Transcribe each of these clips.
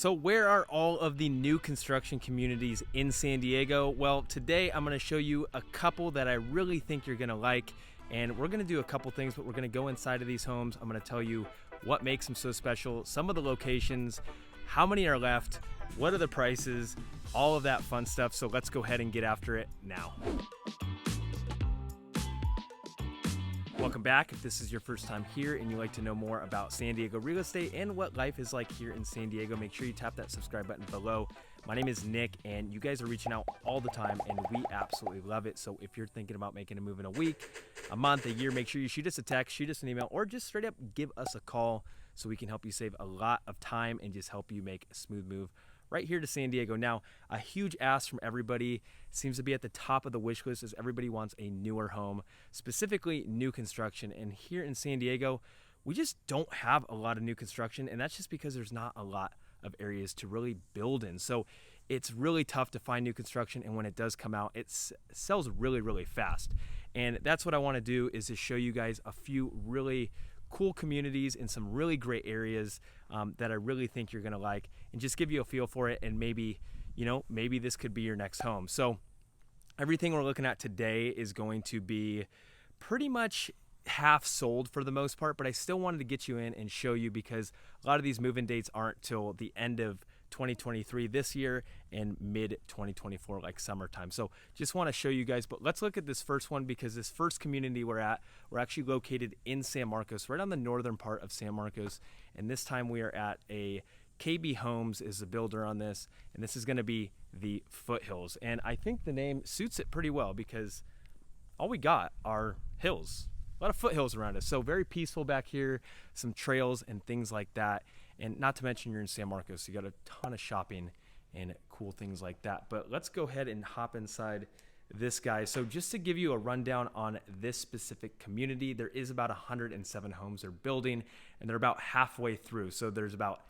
So where are all of the new construction communities in San Diego? Well, today I'm going to show you a couple that I really think you're going to like, and we're going to do a couple things, but we're going to go inside of these homes. I'm going to tell you what makes them so special, some of the locations, how many are left, what are the prices, all of that fun stuff. So let's go ahead and get after it now. Welcome back. If this is your first time here and you'd like to know more about San Diego real estate and what life is like here in San Diego, make sure you tap that subscribe button below. My name is Nick, and you guys are reaching out all the time, and we absolutely love it. So if you're thinking about making a move in a week, a month, a year, make sure you shoot us a text, shoot us an email, or just straight up give us a call so we can help you save a lot of time and just help you make a smooth move right here to San Diego. Now, a huge ask from everybody seems to be at the top of the wish list is everybody wants a newer home, specifically new construction. And here in San Diego, we just don't have a lot of new construction, and that's just because there's not a lot of areas to really build in. So it's really tough to find new construction, and when it does come out, it sells really, really fast. And that's what I want to do, is to show you guys a few really cool communities in some really great areas that I really think you're gonna like, and just give you a feel for it, and maybe this could be your next home. So everything we're looking at today is going to be pretty much half sold for the most part, but I still wanted to get you in and show you, because a lot of these move-in dates aren't till the end of 2023 this year and mid 2024, like summertime. So just want to show you guys, but let's look at this first one, because this first community we're actually located in San Marcos, right on the northern part of San Marcos. And this time we are at a KB Homes is the builder on this, and this is going to be the Foothills. And I think the name suits it pretty well, because all we got are hills, a lot of foothills around us. So very peaceful back here, some trails and things like that. And not to mention you're in San Marcos, so you got a ton of shopping and cool things like that. But let's go ahead and hop inside this guy. So just to give you a rundown on this specific community, there is about 107 homes they're building, and they're about halfway through. So there's about,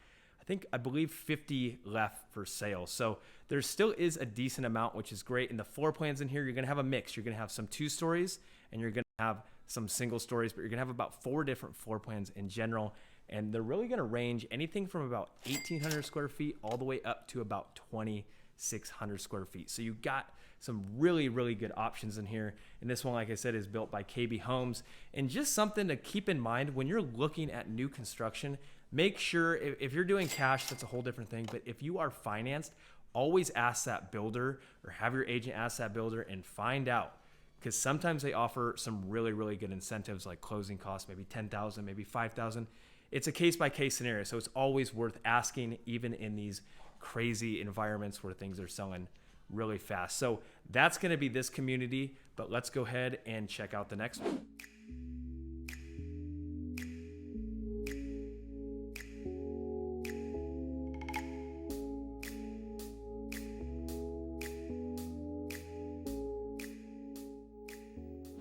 I believe 50 left for sale. So there still is a decent amount, which is great. And the floor plans in here, you're gonna have a mix. You're gonna have some 2 stories, and you're gonna have some single stories, but you're gonna have about 4 different floor plans in general. And they're really gonna range anything from about 1,800 square feet all the way up to about 2,600 square feet. So you got some really, really good options in here. And this one, like I said, is built by KB Homes. And just something to keep in mind when you're looking at new construction, make sure, if you're doing cash, that's a whole different thing. But if you are financed, always ask that builder, or have your agent ask that builder, and find out. Because sometimes they offer some really, really good incentives, like closing costs, maybe $10,000, maybe $5,000. It's a case-by-case scenario, so it's always worth asking, even in these crazy environments where things are selling really fast. So that's going to be this community, but let's go ahead and check out the next one.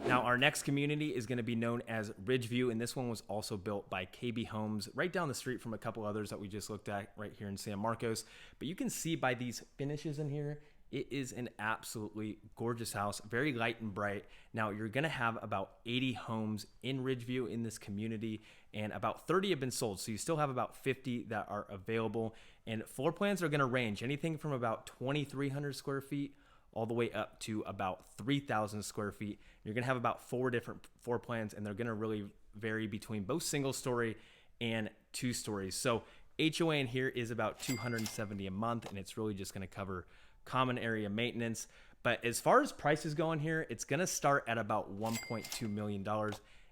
Now, our next community is going to be known as Ridgeview, and this one was also built by KB Homes right down the street from a couple others that we just looked at right here in San Marcos. But you can see by these finishes in here, it is an absolutely gorgeous house, very light and bright. Now, you're going to have about 80 homes in Ridgeview in this community, and about 30 have been sold. So you still have about 50 that are available, and floor plans are going to range anything from about 2,300 square feet all the way up to about 3,000 square feet. You're gonna have about 4 different floor plans, and they're gonna really vary between both single story and 2 stories. So HOA in here is about $270 a month, and it's really just gonna cover common area maintenance. But as far as prices go in here, it's gonna start at about $1.2 million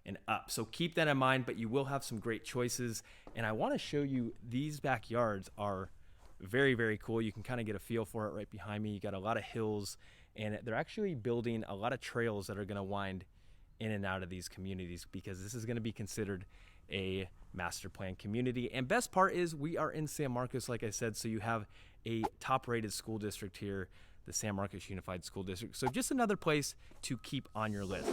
and up. So keep that in mind, but you will have some great choices. And I wanna show you, these backyards are very, very cool. You can kind of get a feel for it right behind me. You got a lot of hills, and they're actually building a lot of trails that are going to wind in and out of these communities, because this is going to be considered a master plan community. And best part is we are in San Marcos, like I said, so you have a top-rated school district here, the San Marcos Unified School District. So just another place to keep on your list.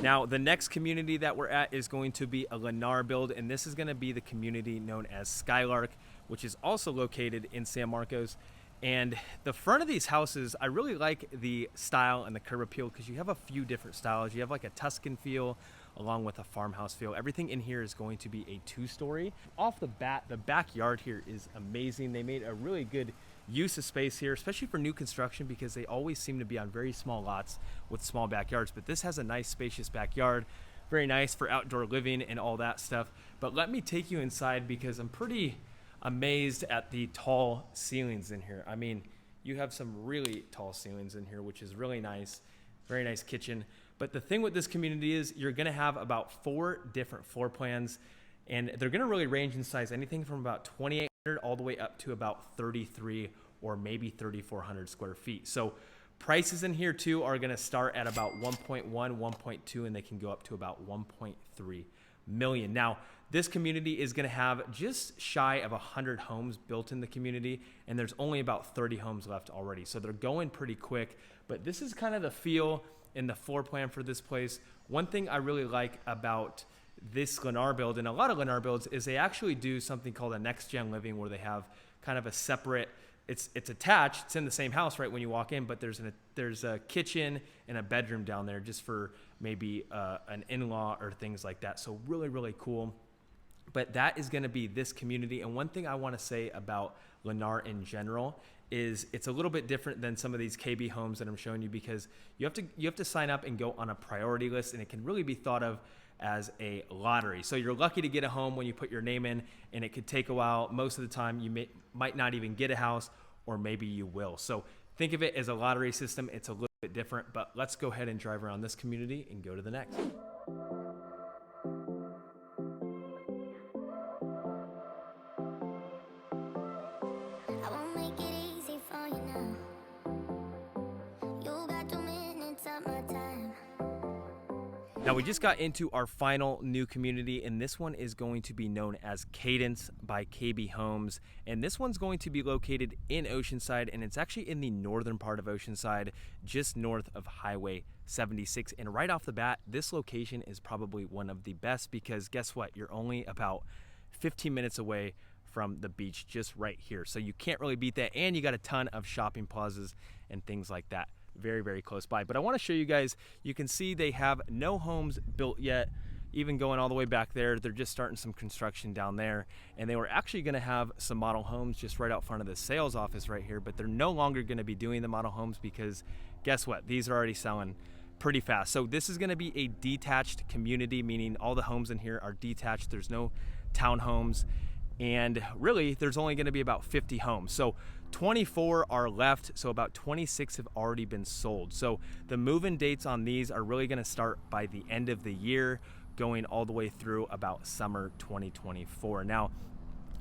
Now, the next community that we're at is going to be a Lennar build, and this is going to be the community known as Skylark, which is also located in San Marcos. And the front of these houses, I really like the style and the curb appeal because you have a few different styles. You have like a Tuscan feel along with a farmhouse feel. Everything in here is going to be a 2-story. Off the bat, the backyard here is amazing. They made a really good use of space here, especially for new construction, because they always seem to be on very small lots with small backyards. But this has a nice spacious backyard, very nice for outdoor living and all that stuff. But let me take you inside because I'm pretty amazed at the tall ceilings in here. I mean, you have some really tall ceilings in here, which is really nice. Very nice kitchen. But the thing with this community is you're gonna have about 4 different floor plans, and they're gonna really range in size, anything from about 2,800 all the way up to about 3,300 or maybe 3,400 square feet. So prices in here too are gonna start at about 1.1, 1.2, and they can go up to about 1.3 million. Now, this community is gonna have just shy of 100 homes built in the community, and there's only about 30 homes left already. So they're going pretty quick, but this is kind of the feel in the floor plan for this place. One thing I really like about this Lennar build, and a lot of Lennar builds, is they actually do something called a next gen living, where they have kind of a separate, it's attached, it's in the same house right when you walk in, but there's a kitchen and a bedroom down there just for maybe an in-law or things like that. So really, really cool. But that is gonna be this community. And one thing I wanna say about Lennar in general is it's a little bit different than some of these KB homes that I'm showing you, because you have to sign up and go on a priority list, and it can really be thought of as a lottery. So you're lucky to get a home when you put your name in, and it could take a while. Most of the time you might not even get a house, or maybe you will. So think of it as a lottery system. It's a little bit different, but let's go ahead and drive around this community and go to the next. Now we just got into our final new community, and this one is going to be known as Cadence by KB Homes. And this one's going to be located in Oceanside, and it's actually in the northern part of Oceanside, just north of Highway 76. And right off the bat, this location is probably one of the best, because guess what? You're only about 15 minutes away from the beach, just right here. So you can't really beat that, and you got a ton of shopping plazas and things like that very, very close by. But I want to show you guys, you can see they have no homes built yet, even going all the way back there. They're just starting some construction down there, and they were actually going to have some model homes just right out front of the sales office right here, but they're no longer going to be doing the model homes, because guess what? These are already selling pretty fast. So this is going to be a detached community, meaning all the homes in here are detached. There's no townhomes, and really there's only going to be about 50 homes. So 24 are left, so about 26 have already been sold. So the move-in dates on these are really going to start by the end of the year, going all the way through about summer 2024. Now,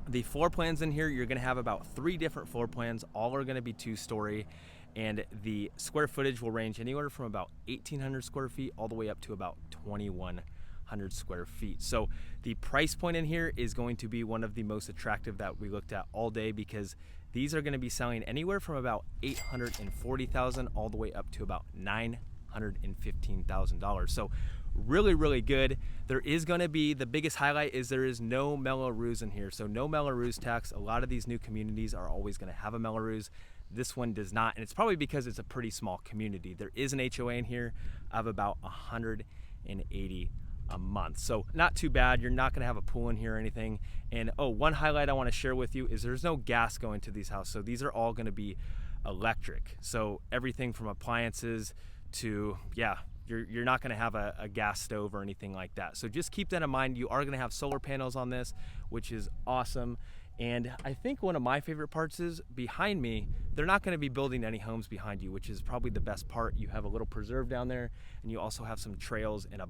the floor plans in here, you're going to have about 3 different floor plans. All are going to be 2-story, and the square footage will range anywhere from about 1,800 square feet all the way up to about 2,100 square feet. So the price point in here is going to be one of the most attractive that we looked at all day, because these are going to be selling anywhere from about $840,000 all the way up to about $915,000. So really, really good. There is going to be, the biggest highlight is there is no Mello-Roos in here. So no Mello-Roos tax. A lot of these new communities are always going to have a Mello-Roos. This one does not, and it's probably because it's a pretty small community. There is an HOA in here of about 180 a month, so not too bad. You're not going to have a pool in here or anything. And oh, one highlight I want to share with you is there's no gas going to these houses, so these are all going to be electric. So everything from appliances to, yeah, you're not going to have a gas stove or anything like that. So just keep that in mind. You are going to have solar panels on this, which is awesome. And I think one of my favorite parts is behind me, they're not going to be building any homes behind you, which is probably the best part. You have a little preserve down there, and you also have some trails and a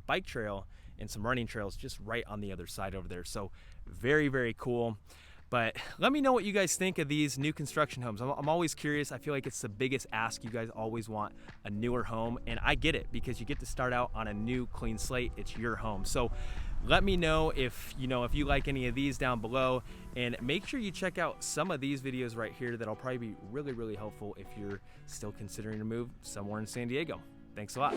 bike trail and some running trails just right on the other side over there. So very, very cool. But let me know what you guys think of these new construction homes. I'm always curious. I feel like it's the biggest ask. You guys always want a newer home, and I get it, because you get to start out on a new clean slate. It's your home. So let me know if you like any of these down below, and make sure you check out some of these videos right here that'll probably be really, really helpful if you're still considering a move somewhere in San Diego. Thanks a lot.